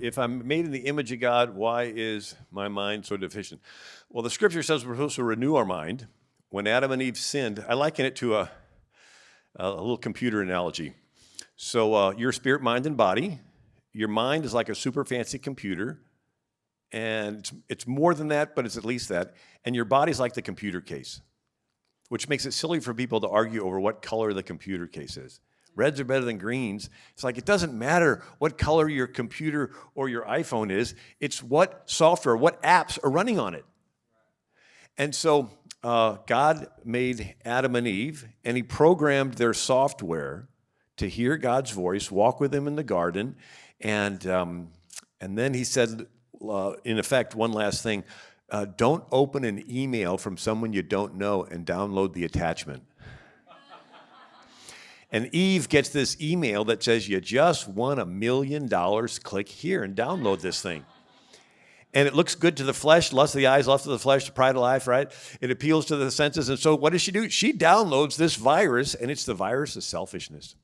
if I'm made in the image of God, why is my mind so deficient? Well, the scripture says we're supposed to renew our mind. When Adam and Eve sinned, I liken it to a little computer analogy. So your spirit, mind, and body. Your mind is like a super fancy computer, and it's more than that, but it's at least that. And your body's like the computer case, which makes it silly for people to argue over what color the computer case is. Reds are better than greens. It's like it doesn't matter what color your computer or your iPhone is. It's what software, what apps are running on it. And so God made Adam and Eve, and he programmed their software to hear God's voice, walk with him in the garden, and then he said, in effect, one last thing, don't open an email from someone you don't know and download the attachment. And Eve gets this email that says, you just won $1 million, click here and download this thing. And it looks good to the flesh, lust of the eyes, lust of the flesh, the pride of life, right? It appeals to the senses. And so what does she do? She downloads this virus, and it's the virus of selfishness.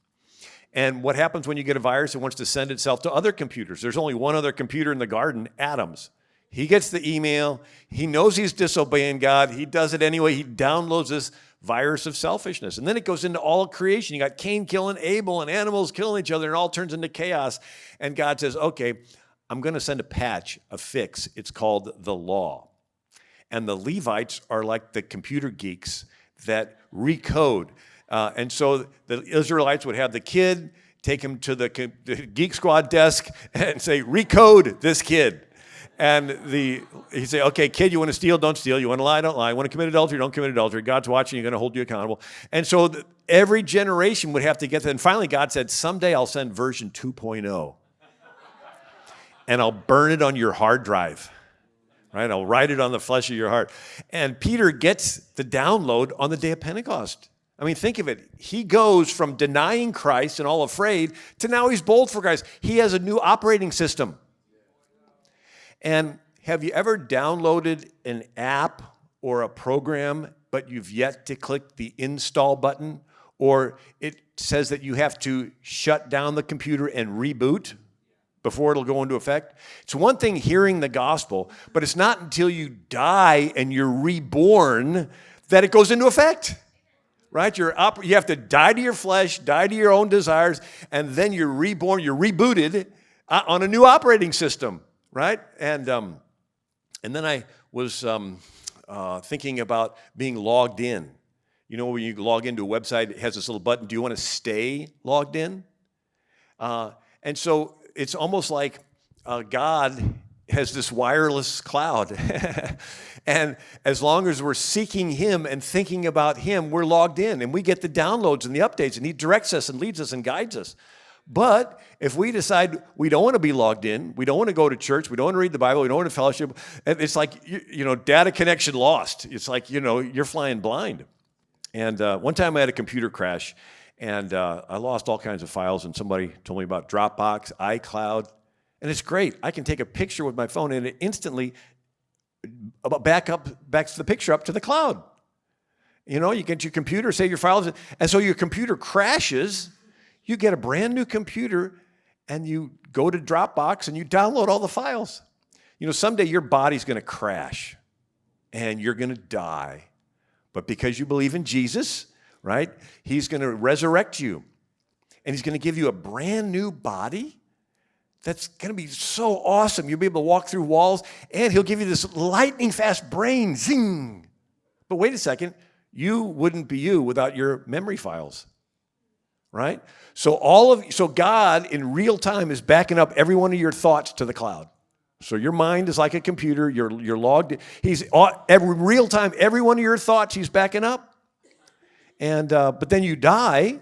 And what happens when you get a virus? It wants to send itself to other computers. There's only one other computer in the garden, Adam's. He gets the email. He knows he's disobeying God. He does it anyway. He downloads this virus of selfishness. And then it goes into all of creation. You got Cain killing Abel and animals killing each other, and it all turns into chaos. And God says, okay, I'm going to send a patch, a fix. It's called the law. And the Levites are like the computer geeks that recode. And so the Israelites would have the kid, take him to the Geek Squad desk and say, recode this kid. And he'd say, okay, kid, you want to steal, don't steal. You want to lie, don't lie. You want to commit adultery, don't commit adultery. God's watching, you're going to hold you accountable. And so every generation would have to get that. And finally, God said, someday I'll send version 2.0. And I'll burn it on your hard drive. Right? I'll write it on the flesh of your heart. And Peter gets the download on the day of Pentecost. I mean, think of it. He goes from denying Christ and all afraid to now he's bold for Christ. He has a new operating system. And have you ever downloaded an app or a program, but you've yet to click the install button? Or it says that you have to shut down the computer and reboot before it'll go into effect? It's one thing hearing the gospel, but it's not until you die and you're reborn that it goes into effect. Right? You have to die to your flesh, die to your own desires, and then you're reborn, you're rebooted on a new operating system. Right? And then I was thinking about being logged in. You know, when you log into a website, it has this little button, do you want to stay logged in? And so it's almost like God has this wireless cloud. And as long as we're seeking him and thinking about him, we're logged in. And we get the downloads and the updates, and he directs us and leads us and guides us. But if we decide we don't want to be logged in, we don't want to go to church, we don't want to read the Bible, we don't want to fellowship, it's like, data connection lost. It's like, you're flying blind. And one time I had a computer crash, and I lost all kinds of files, and somebody told me about Dropbox, iCloud, and it's great. I can take a picture with my phone, and it instantly backs the picture up to the cloud. You get your computer, save your files, and so your computer crashes. You get a brand new computer and you go to Dropbox and you download all the files. Someday your body's going to crash and you're going to die. But because you believe in Jesus, right, he's going to resurrect you. And he's going to give you a brand new body that's going to be so awesome. You'll be able to walk through walls, and he'll give you this lightning fast brain. Zing! But wait a second. You wouldn't be you without your memory files. Right? So God in real time is backing up every one of your thoughts to the cloud. So your mind is like a computer. You're logged in. He's every real time, every one of your thoughts he's backing up. And but then you die,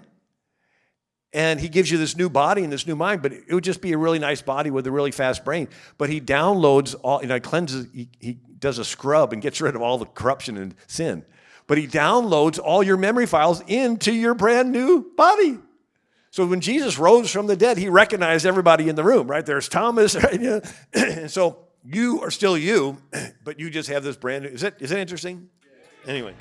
and he gives you this new body and this new mind. But it would just be a really nice body with a really fast brain. But he downloads all, cleanses. He does a scrub and gets rid of all the corruption and sin. But he downloads all your memory files into your brand new body. So when Jesus rose from the dead, he recognized everybody in the room, right? There's Thomas, right? And so you are still you, but you just have this brand new. Is it interesting? Anyway.